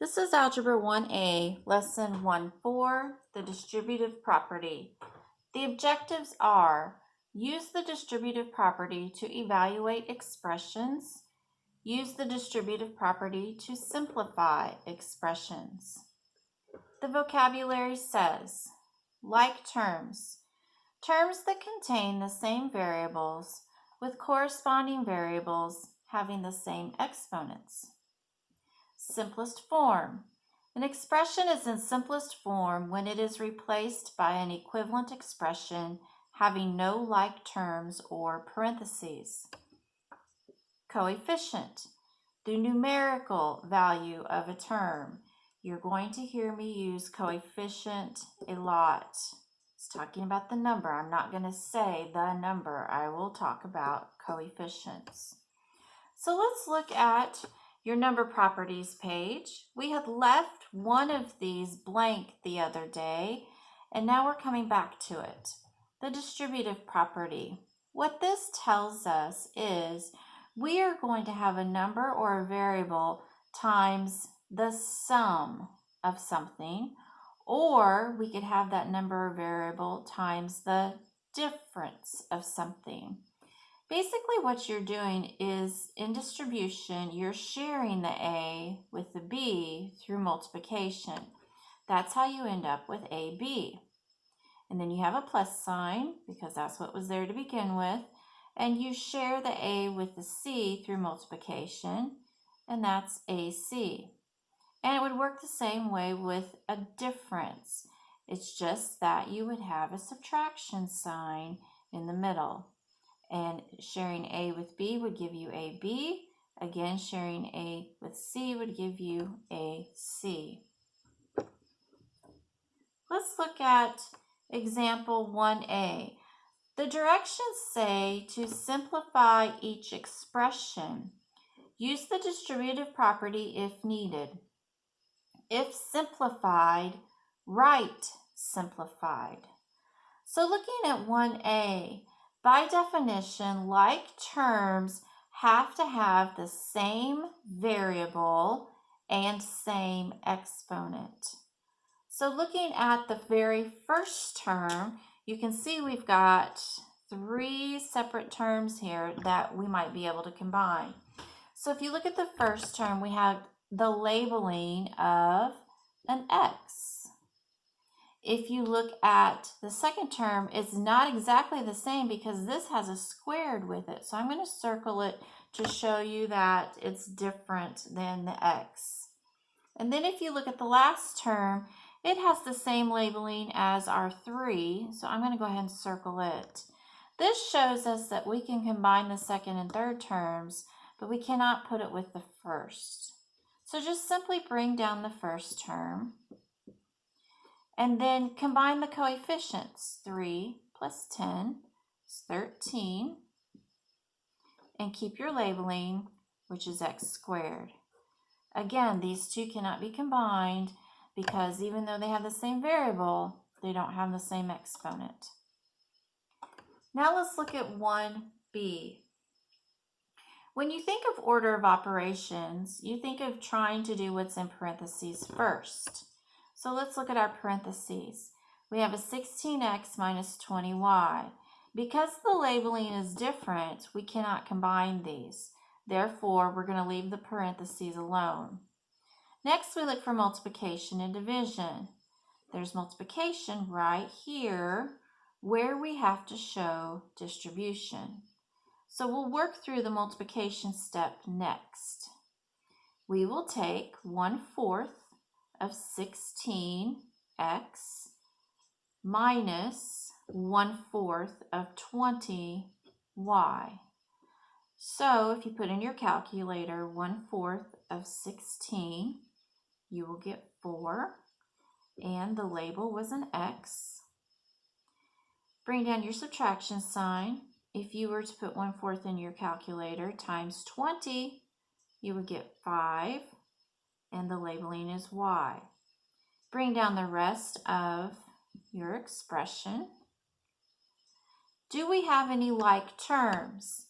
This is Algebra 1A, Lesson 1-4, the distributive property. The objectives are: use the distributive property to evaluate expressions, use the distributive property to simplify expressions. The vocabulary says, like terms, terms that contain the same variables with corresponding variables having the same exponents. Simplest form. An expression is in simplest form when it is replaced by an equivalent expression having no like terms or parentheses. Coefficient. The numerical value of a term. You're going to hear me use coefficient a lot. It's talking about the number. I'm not going to say the number. I will talk about coefficients. So let's look at your number properties page. We had left one of these blank the other day, and now we're coming back to it. The distributive property. What this tells us is we are going to have a number or a variable times the sum of something, or we could have that number or variable times the difference of something. Basically, what you're doing is, in distribution, you're sharing the A with the B through multiplication. That's how you end up with AB. And then you have a plus sign, because that's what was there to begin with, and you share the A with the C through multiplication, and that's AC. And it would work the same way with a difference. It's just that you would have a subtraction sign in the middle. And sharing A with B would give you AB. Again, sharing A with C would give you AC. Let's look at example 1A. The directions say to simplify each expression. Use the distributive property if needed. If simplified, write simplified. So looking at 1A, by definition, like terms have to have the same variable and same exponent. So looking at the very first term, you can see we've got three separate terms here that we might be able to combine. So if you look at the first term, we have the labeling of an X. If you look at the second term, it's not exactly the same because this has a squared with it. So I'm going to circle it to show you that it's different than the X. And then if you look at the last term, it has the same labeling as our 3. So I'm going to go ahead and circle it. This shows us that we can combine the second and third terms, but we cannot put it with the first. So just simply bring down the first term. And then combine the coefficients. 3 plus 10 is 13. And keep your labeling, which is x squared. Again, these two cannot be combined because even though they have the same variable, they don't have the same exponent. Now let's look at 1b. When you think of order of operations, you think of trying to do what's in parentheses first. So let's look at our parentheses. We have a 16x minus 20y. Because the labeling is different, we cannot combine these. Therefore, we're going to leave the parentheses alone. Next, we look for multiplication and division. There's multiplication right here where we have to show distribution. So we'll work through the multiplication step next. We will take 1/4 of 16x minus 1/4 of 20y. So if you put in your calculator 1/4 of 16, you will get 4, and the label was an X. Bring down your subtraction sign. If you were to put 1/4 in your calculator times 20, you would get 5. And the labeling is y. Bring down the rest of your expression. Do we have any like terms?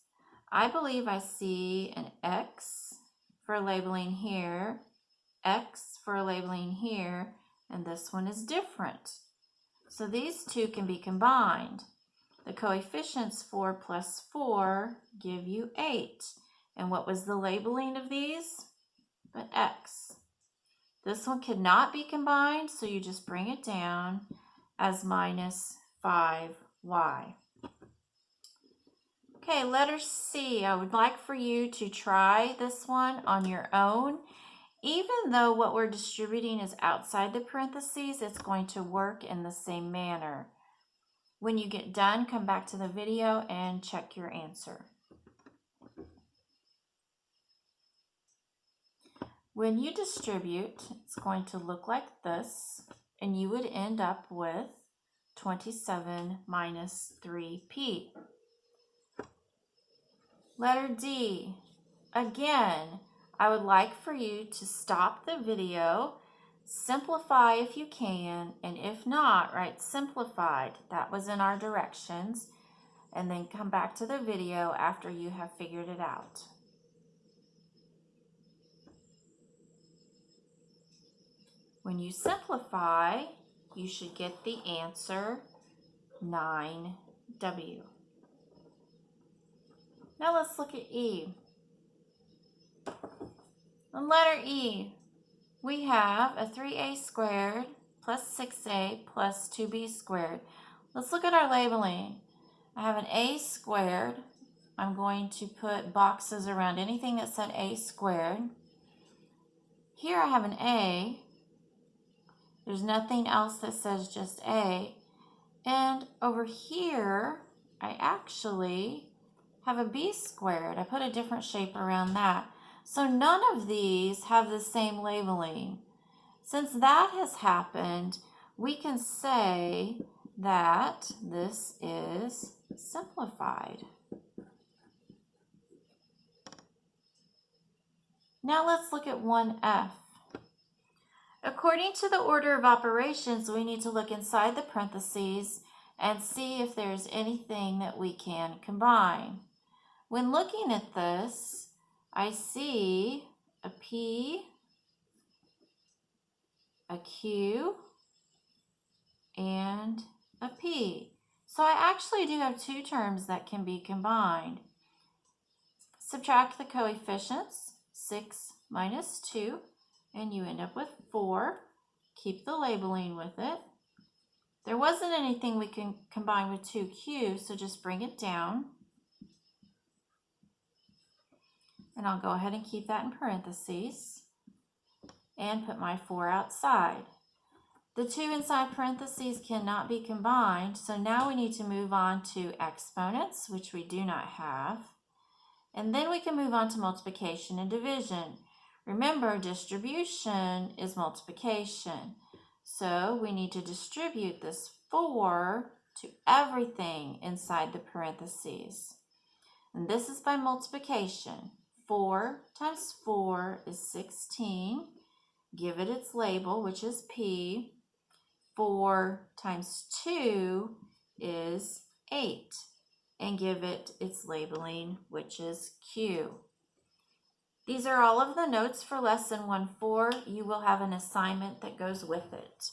I believe I see an X for labeling here, X for a labeling here, and this one is different. So these two can be combined. The coefficients 4 plus 4 give you 8. And what was the labeling of these? But x. This one could not be combined, so you just bring it down as minus 5y. Okay, letter C. I would like for you to try this one on your own. Even though what we're distributing is outside the parentheses, it's going to work in the same manner. When you get done, come back to the video and check your answer. When you distribute, it's going to look like this, and you would end up with 27 minus 3p. Letter D. Again, I would like for you to stop the video, simplify if you can, and if not, write simplified. That was in our directions. And then come back to the video after you have figured it out. When you simplify, you should get the answer 9w. Now let's look at E. On letter E, we have a 3a squared plus 6a plus 2b squared. Let's look at our labeling. I have an a squared. I'm going to put boxes around anything that said a squared. Here I have an a. There's nothing else that says just a. And over here, I actually have a b squared. I put a different shape around that. So none of these have the same labeling. Since that has happened, we can say that this is simplified. Now let's look at 1f. According to the order of operations, we need to look inside the parentheses and see if there's anything that we can combine. When looking at this, I see a P, a Q, and a P. So I actually do have two terms that can be combined. Subtract the coefficients, 6 minus 2, and you end up with 4. Keep the labeling with it. There wasn't anything we can combine with 2q, so just bring it down. And I'll go ahead and keep that in parentheses and put my 4 outside. The 2 inside parentheses cannot be combined, so now we need to move on to exponents, which we do not have. And then we can move on to multiplication and division. Remember, distribution is multiplication. So we need to distribute this 4 to everything inside the parentheses. And this is by multiplication. 4 times 4 is 16. Give it its label, which is P. 4 times 2 is 8. And give it its labeling, which is Q. These are all of the notes for lesson 1-4. You will have an assignment that goes with it.